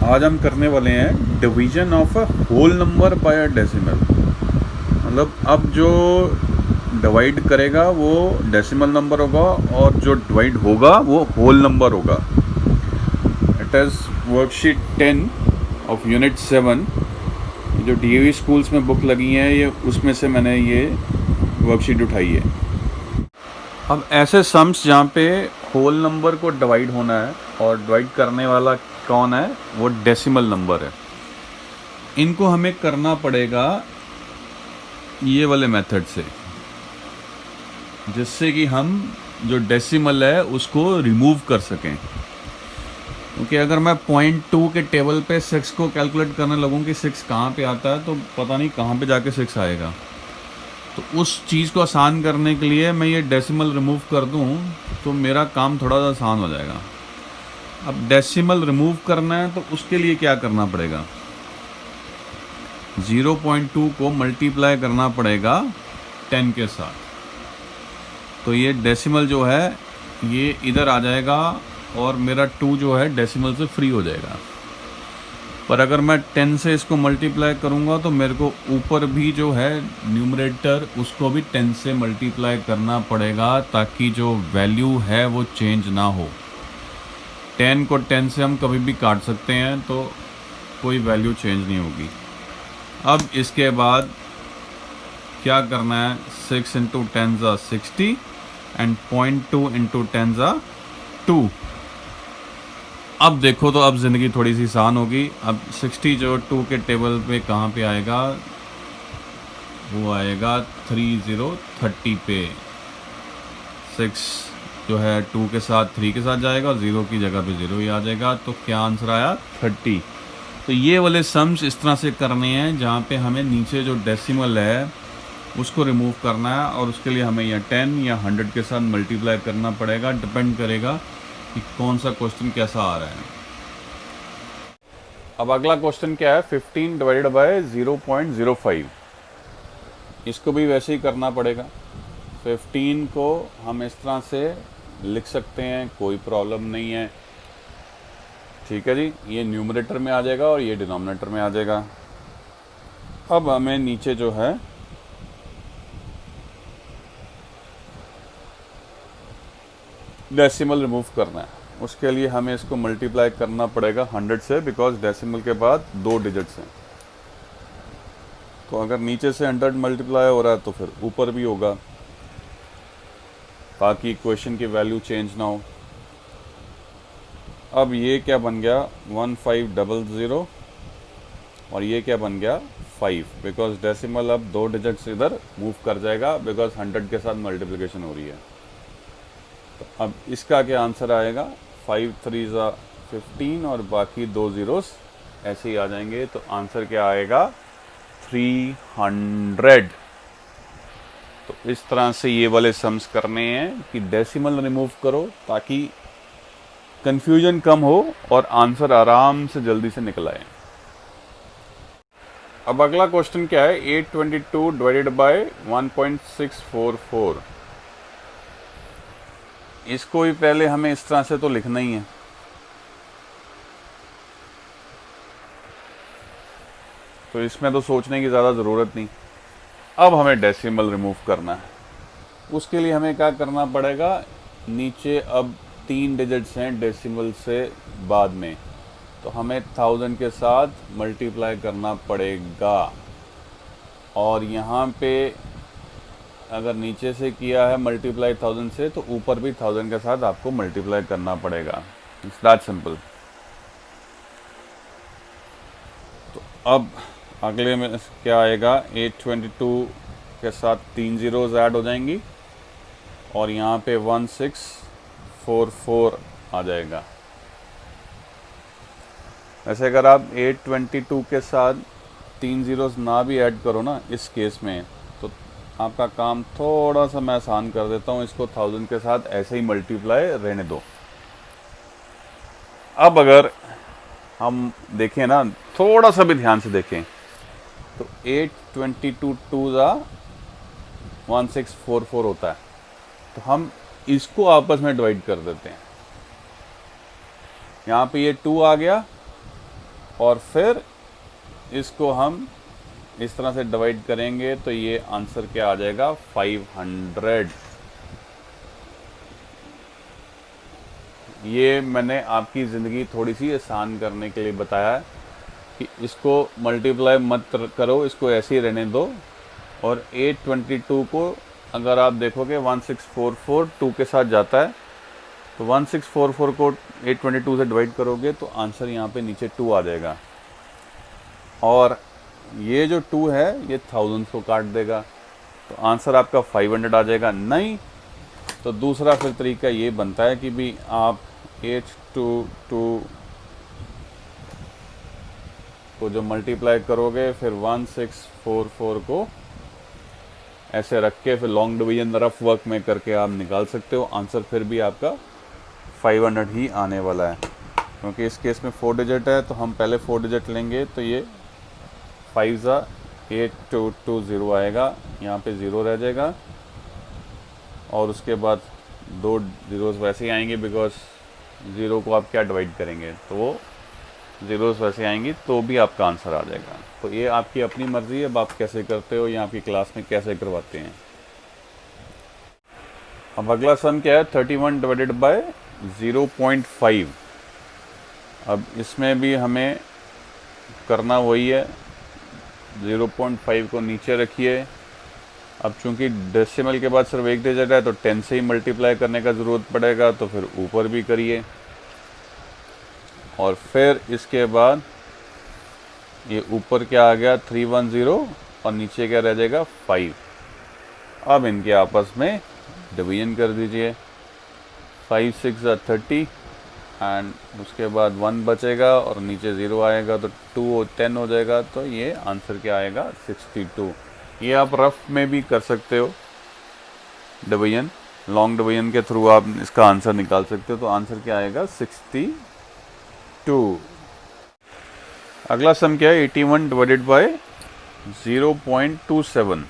आज हम करने वाले हैं division of a whole number by a decimal. मतलब अब जो डिवाइड करेगा वो डेसिमल नंबर होगा और जो डिवाइड होगा वो होल नंबर होगा। It is worksheet 10 of unit 7। जो डीएवी स्कूल्स में बुक लगी हैं ये उसमें से मैंने ये वर्कशीट उठाई है। अब ऐसे सम्स जहाँ पे होल नंबर को डिवाइड होना है और डिवाइड करने वाला कौन है, वो डेसिमल नंबर है। इनको हमें करना पड़ेगा ये वाले मेथड से, जिससे कि हम जो डेसिमल है उसको रिमूव कर सकें। क्योंकि अगर मैं 0.2 के टेबल पे 6 को कैलकुलेट करने लगूँ कि 6 कहाँ पे आता है, तो पता नहीं कहाँ पे जाके 6 आएगा। तो उस चीज़ को आसान करने के लिए मैं ये डेसिमल रिमूव कर दूँ तो मेरा काम थोड़ा सा आसान हो जाएगा। अब डेसिमल रिमूव करना है तो उसके लिए क्या करना पड़ेगा, 0.2 को मल्टीप्लाई करना पड़ेगा 10 के साथ। तो ये डेसिमल जो है ये इधर आ जाएगा और मेरा 2 जो है डेसिमल से फ्री हो जाएगा। पर अगर मैं 10 से इसको मल्टीप्लाई करूँगा तो मेरे को ऊपर भी जो है न्यूमरेटर उसको भी 10 से मल्टीप्लाई करना पड़ेगा, ताकि जो वैल्यू है वो चेंज ना हो। 10 को 10 से हम कभी भी काट सकते हैं तो कोई वैल्यू चेंज नहीं होगी। अब इसके बाद क्या करना है, 6 इंटू 10 ज़ा 60 एंड 0.2 इंटू 10 ज़ा 2। अब देखो तो अब ज़िंदगी थोड़ी सी आसान होगी। अब 60 जो 2 के टेबल पे कहाँ पे आएगा, वो आएगा 30 पे। 6 जो है 2 के साथ 3 के साथ जाएगा और 0 की जगह पे 0 ही आ जाएगा। तो क्या आंसर आया, 30। तो ये वाले सम्स इस तरह से करने हैं जहाँ पे हमें नीचे जो डेसिमल है उसको रिमूव करना है, और उसके लिए हमें या 10 या 100 के साथ मल्टीप्लाई करना पड़ेगा। डिपेंड करेगा कि कौन सा क्वेश्चन कैसा आ रहा है। अब अगला क्वेश्चन क्या है, 15 डिवाइडेड बाय 0.05। इसको भी वैसे ही करना पड़ेगा। 15 को हम इस तरह से लिख सकते हैं, कोई प्रॉब्लम नहीं है। ठीक है जी, ये न्यूमरेटर में आ जाएगा और ये डिनोमिनेटर में आ जाएगा। अब हमें नीचे जो है डेसिमल रिमूव करना है। उसके लिए हमें इसको मल्टीप्लाई करना पड़ेगा 100 से, बिकॉज डेसिमल के बाद 2 डिजिट्स हैं। तो अगर नीचे से 100 मल्टीप्लाई हो रहा है तो फिर ऊपर भी होगा, ताकि इक्वेशन की वैल्यू चेंज ना हो। अब ये क्या बन गया, 1500, और ये क्या बन गया 5, बिकॉज डेसिमल अब 2 डिजिट्स इधर मूव कर जाएगा, बिकॉज 100 के साथ मल्टीप्लिकेशन हो रही है। तो अब इसका क्या आंसर आएगा, 5 3 ज़ा 15 और बाकी 2 ज़ीरोस ऐसे ही आ जाएंगे। तो आंसर क्या आएगा, 300। तो इस तरह से ये वाले सम्स करने हैं कि डेसिमल रिमूव करो ताकि कंफ्यूजन कम हो और आंसर आराम से जल्दी से निकल आए। अब अगला क्वेश्चन क्या है, 822 डिवाइडेड बाय 1.644। इसको भी पहले हमें इस तरह से तो लिखना ही है। तो इसमें तो सोचने की ज़्यादा ज़रूरत नहीं। अब हमें डेसिमल रिमूव करना है। उसके लिए हमें क्या करना पड़ेगा, नीचे अब 3 डिजिट्स हैं डेसिमल से बाद में, तो हमें 1000 के साथ मल्टीप्लाई करना पड़ेगा। और यहाँ पे अगर नीचे से किया है मल्टीप्लाई 1000 से, तो ऊपर भी 1000 के साथ आपको मल्टीप्लाई करना पड़ेगा। It's that simple. तो अब अगले में क्या आएगा, 822 के साथ 3 ज़ीरोज़ ऐड हो जाएंगी और यहाँ पे 1644 आ जाएगा। वैसे अगर आप 822 के साथ 3 ज़ीरोज़ ना भी ऐड करो ना इस केस में, तो आपका काम थोड़ा सा मैं आसान कर देता हूँ। इसको 1000 के साथ ऐसे ही मल्टीप्लाई रहने दो। अब अगर हम देखें ना, थोड़ा सा भी ध्यान से देखें, तो 822 2 ज़ा 1644 होता है। तो हम इसको आपस में डिवाइड कर देते हैं। यहाँ पे ये 2 आ गया और फिर इसको हम इस तरह से डिवाइड करेंगे तो ये आंसर क्या आ जाएगा 500। ये मैंने आपकी ज़िंदगी थोड़ी सी आसान करने के लिए बताया है कि इसको मल्टीप्लाई मत करो, इसको ऐसे ही रहने दो। और 822 को अगर आप देखोगे 1644 2 के साथ जाता है, तो 1644 को 822 से डिवाइड करोगे तो आंसर यहाँ पे नीचे 2 आ जाएगा। और ये जो 2 है ये थाउजेंड्स को काट देगा, तो आंसर आपका 500 आ जाएगा। नहीं तो दूसरा फिर तरीका ये बनता है कि भी आप 822 को जो मल्टीप्लाई करोगे फिर 1644 को ऐसे रख के फिर लॉन्ग डिवीजन रफ वर्क में करके आप निकाल सकते हो। आंसर फिर भी आपका 500 ही आने वाला है, क्योंकि इस केस में 4 डिजिट है तो हम पहले 4 डिजिट लेंगे, तो ये 5 8220 आएगा, यहाँ पे 0 रह जाएगा और उसके बाद 2 ज़ीरोज़ वैसे ही आएंगे, बिकॉज 0 को आप क्या डिवाइड करेंगे तो वो ज़ीरोज़ वैसे आएंगी, तो भी आपका आंसर आ जाएगा। तो ये आपकी अपनी मर्ज़ी है, अब आप कैसे करते हो या आपकी क्लास में कैसे करवाते हैं। अब अगला सम क्या है 31 डिवाइडेड बाय 0.5। अब इसमें भी हमें करना वही है, 0.5 को नीचे रखिए। अब चूंकि डेसिमल के बाद सिर्फ एक डिजिट है तो 10 से ही मल्टीप्लाई करने का ज़रूरत पड़ेगा, तो फिर ऊपर भी करिए। और फिर इसके बाद ये ऊपर क्या आ गया 310 और नीचे क्या रह जाएगा 5। अब इनके आपस में डिवीजन कर दीजिए, 5 6 30 एंड उसके बाद 1 बचेगा और नीचे 0 आएगा तो 2 और 10 हो जाएगा, तो ये आंसर क्या आएगा 62। ये आप रफ में भी कर सकते हो डिवीजन, लॉन्ग डिवीजन के थ्रू आप इसका आंसर निकाल सकते हो। तो आंसर क्या आएगा 62। अगला सम क्या है 81 डिवाइडेड बाय 0.27।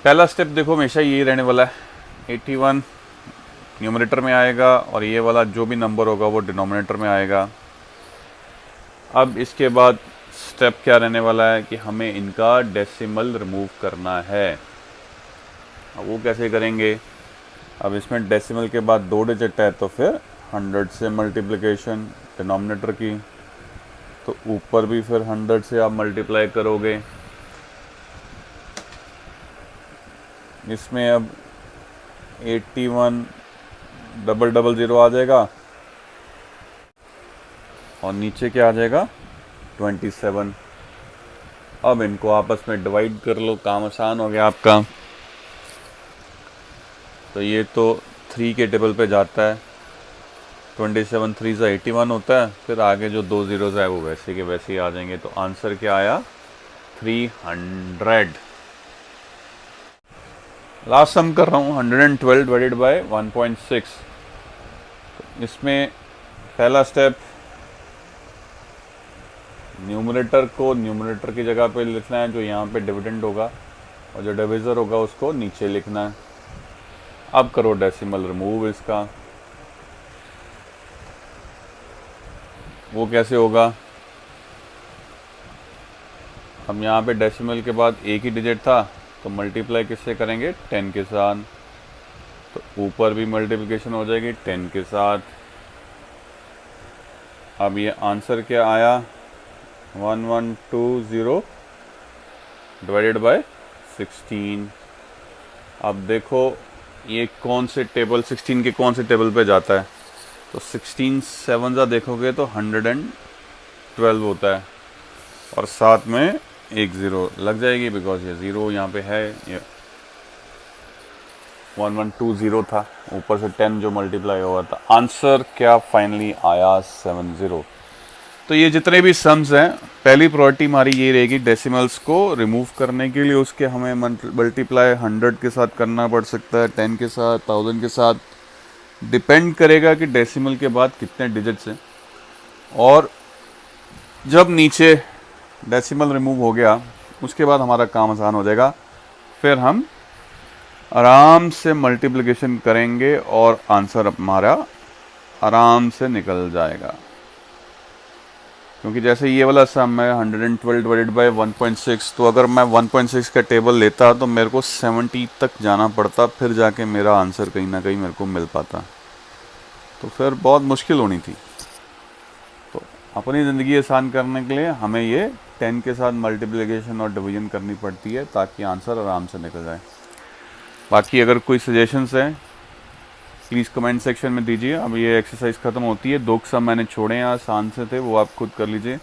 पहला स्टेप देखो हमेशा यही रहने वाला है, 81 न्यूमरेटर में आएगा और ये वाला जो भी नंबर होगा वो डिनोमिनेटर में आएगा। अब इसके बाद स्टेप क्या रहने वाला है कि हमें इनका डेसिमल रिमूव करना है। अब वो कैसे करेंगे, अब इसमें डेसिमल के बाद 2 डिजिट है तो फिर 100 से मल्टीप्लिकेशन डिनोमिनेटर की, तो ऊपर भी फिर 100 से आप मल्टीप्लाई करोगे। इसमें अब 81 000 आ जाएगा और नीचे क्या आ जाएगा 27। अब इनको आपस में डिवाइड कर लो, काम आसान हो गया आपका। तो ये तो 3 के टेबल पे जाता है, 27 3 से 81 होता है, फिर आगे जो 2 ज़ीरोज़ है वो वैसे के वैसे ही आ जाएंगे। तो आंसर क्या आया 300। लास्ट सम कर रहा हूँ 112 डिवाइडेड बाय 1.6। इसमें पहला स्टेप न्यूमरेटर को न्यूमरेटर की जगह पे लिखना है, जो यहाँ पे डिविडेंड होगा, और जो डिविज़र होगा उसको नीचे लिखना है। अब करो डेसिमल रिमूव इसका, वो कैसे होगा। हम यहाँ पे डेसिमल के बाद एक ही डिजिट था तो मल्टीप्लाई किससे करेंगे 10 के साथ, तो ऊपर भी मल्टीप्लिकेशन हो जाएगी 10 के साथ। अब ये आंसर क्या आया 1120 डिवाइडेड बाय 16। अब देखो ये कौन से टेबल 16 के कौन से टेबल पे जाता है, तो 16 7 देखोगे तो 112 होता है और साथ में एक ज़ीरो लग जाएगी, बिकॉज ये ज़ीरो यहाँ पे है, ये 1120 था, ऊपर से 10 जो मल्टीप्लाई हुआ था। आंसर क्या फाइनली आया 70। तो ये जितने भी सम्स हैं, पहली प्रायोरिटी हमारी ये रहेगी डेसिमल्स को रिमूव करने के लिए। उसके हमें मल्टीप्लाई 100 के साथ करना पड़ सकता है, 10 के साथ, 1000 के साथ, डिपेंड करेगा कि डेसिमल के बाद कितने डिजिट्स हैं। और जब नीचे डेसिमल रिमूव हो गया उसके बाद हमारा काम आसान हो जाएगा, फिर हम आराम से मल्टीप्लिकेशन करेंगे और आंसर हमारा आराम से निकल जाएगा। क्योंकि जैसे ये वाला सम है 112 डिवाइडेड बाय 1.6, तो अगर मैं 1.6 का टेबल लेता तो मेरे को 70 तक जाना पड़ता, फिर जाके मेरा आंसर कहीं ना कहीं मेरे को मिल पाता, तो फिर बहुत मुश्किल होनी थी। तो अपनी ज़िंदगी आसान करने के लिए हमें ये 10 के साथ मल्टीप्लिकेशन और डिवीजन करनी पड़ती है ताकि आंसर आराम से निकल जाए। बाकी अगर कोई सजेशंस हैं प्लीज़ कमेंट सेक्शन में दीजिए। अब ये एक्सरसाइज ख़त्म होती है, 2 सम मैंने छोड़े हैं आसान से थे, वो आप खुद कर लीजिए।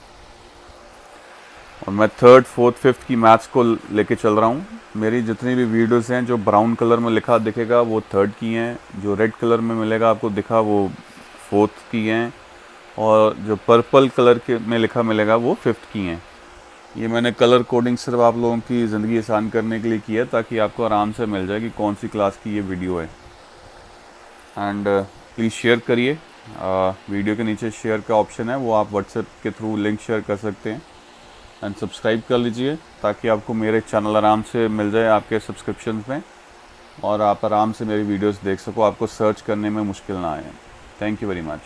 और मैं 3rd 4th 5th की मैथ्स को लेके चल रहा हूँ। मेरी जितनी भी वीडियोस हैं जो ब्राउन कलर में लिखा दिखेगा वो 3rd की हैं, जो रेड कलर में मिलेगा आपको दिखा वो 4th की हैं, और जो पर्पल कलर के में लिखा मिलेगा वो 5th की हैं। ये मैंने कलर कोडिंग सिर्फ आप लोगों की ज़िंदगी आसान करने के लिए की है, ताकि आपको आराम से मिल जाए कि कौन सी क्लास की ये वीडियो है। एंड प्लीज़ शेयर करिए, वीडियो के नीचे शेयर का ऑप्शन है, वो आप व्हाट्सएप के थ्रू लिंक शेयर कर सकते हैं। एंड सब्सक्राइब कर लीजिए ताकि आपको मेरे चैनल आराम से मिल जाए आपके सब्सक्रिप्शन में, और आप आराम से मेरी वीडियोस देख सको, आपको सर्च करने में मुश्किल ना आए। Thank you very much.